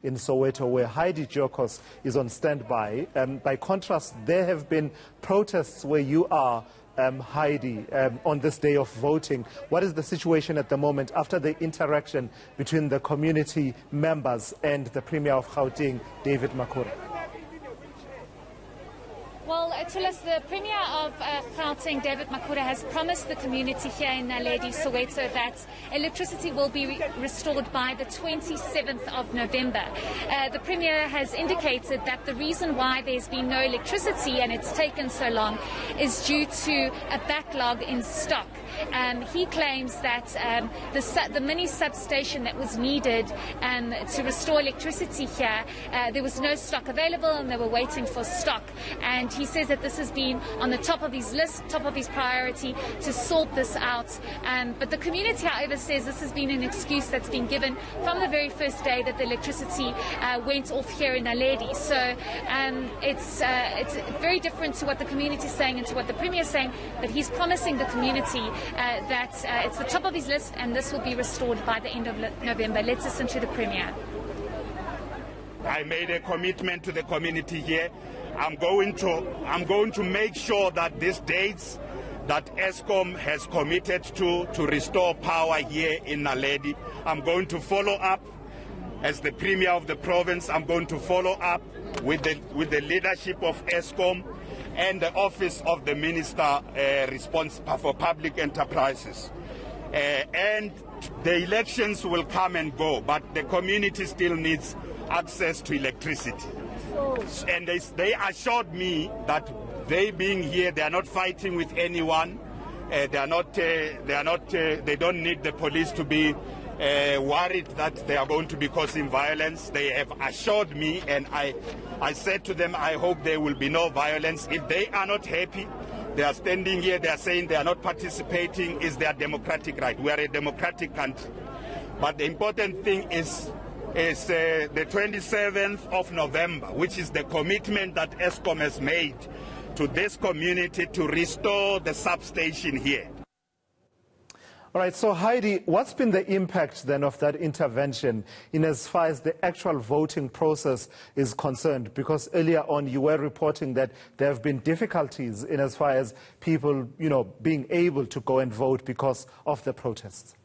In Soweto, where Heidi Jokos is on standby. By contrast, there have been protests where you are, Heidi, on this day of voting. What is the situation at the moment after the interaction between the community members and the Premier of Gauteng, David Makhura? Well, Tulas, the Premier of Gauteng, David Makhura, has promised the community here in Naledi, Soweto, that electricity will be restored by the 27th of November. The Premier has indicated that the reason why there's been no electricity and it's taken so long is due to a backlog in stock. He claims that the mini substation that was needed to restore electricity here, there was no stock available and they were waiting for stock. And he says that this has been on the top of his list, top of his priority to sort this out. But the community, however, says this has been an excuse that's been given from the very first day that the electricity went off here in Naledi. So it's very different to what the community is saying and to what the Premier is saying, but he's promising the community that it's the top of his list and this will be restored by the end of November. Let's listen to the Premier. I made a commitment to the community here. I'm going to make sure that these dates that Eskom has committed to restore power here in Naledi, I'm going to follow up as the Premier of the province. I'm going to follow up with the leadership of Eskom and the office of the Minister responsible for public enterprises. And the elections will come and go, but the community still needs access to electricity. And they assured me that they being here, they are not fighting with anyone. They don't need the police to be worried that they are going to be causing violence. They have assured me, and I said to them, I hope there will be no violence. If they are not happy, they are standing here, they are saying they are not participating, is their democratic right. We are a democratic country. But the important thing is the 27th of November, which is the commitment that Eskom has made to this community to restore the substation here. All right, so Heidi, what's been the impact then of that intervention in as far as the actual voting process is concerned? Because earlier on you were reporting that there have been difficulties in as far as people, being able to go and vote because of the protests.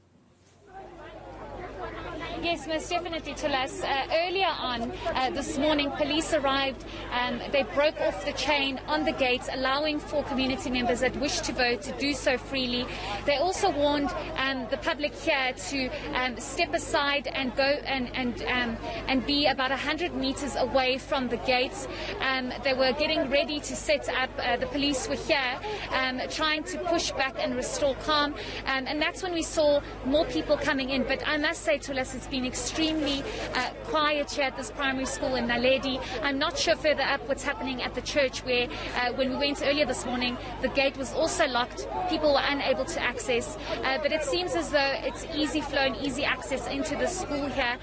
Yes, most definitely, Tulas. Earlier on this morning, police arrived and they broke off the chain on the gates, allowing for community members that wish to vote to do so freely. They also warned the public here to step aside and go and be about 100 meters away from the gates. They were getting ready to set up. The police were here trying to push back and restore calm. And that's when we saw more people coming in. But I must say, Tulas, it's been extremely quiet here at this primary school in Naledi. I'm not sure further up what's happening at the church where when we went earlier this morning, the gate was also locked. People were unable to access. But it seems as though it's easy flow and easy access into the school here.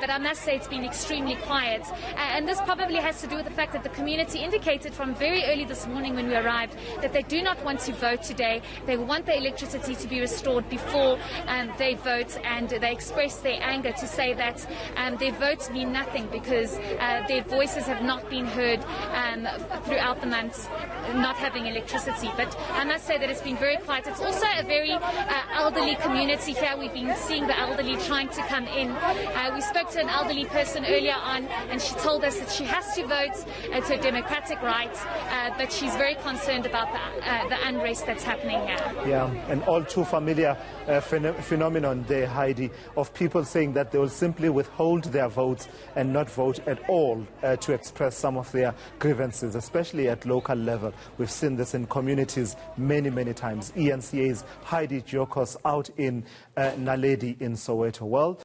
But I must say it's been extremely quiet. And this probably has to do with the fact that the community indicated from very early this morning when we arrived that they do not want to vote today. They want the electricity to be restored before they vote, and they expressed their anger to say that their votes mean nothing because their voices have not been heard throughout the months not having electricity. But I must say that it's been very quiet. It's also a very elderly community here. We've been seeing the elderly trying to come in. We spoke to an elderly person earlier on and she told us that she has to vote. It's her democratic right, but she's very concerned about the unrest that's happening here. Yeah, and all too familiar phenomenon there, Heidi, of people saying that they will simply withhold their votes and not vote at all to express some of their grievances, especially at local level. We've seen this in communities many, many times. ENCA's Heidi Jokos out in Naledi in Soweto. Well,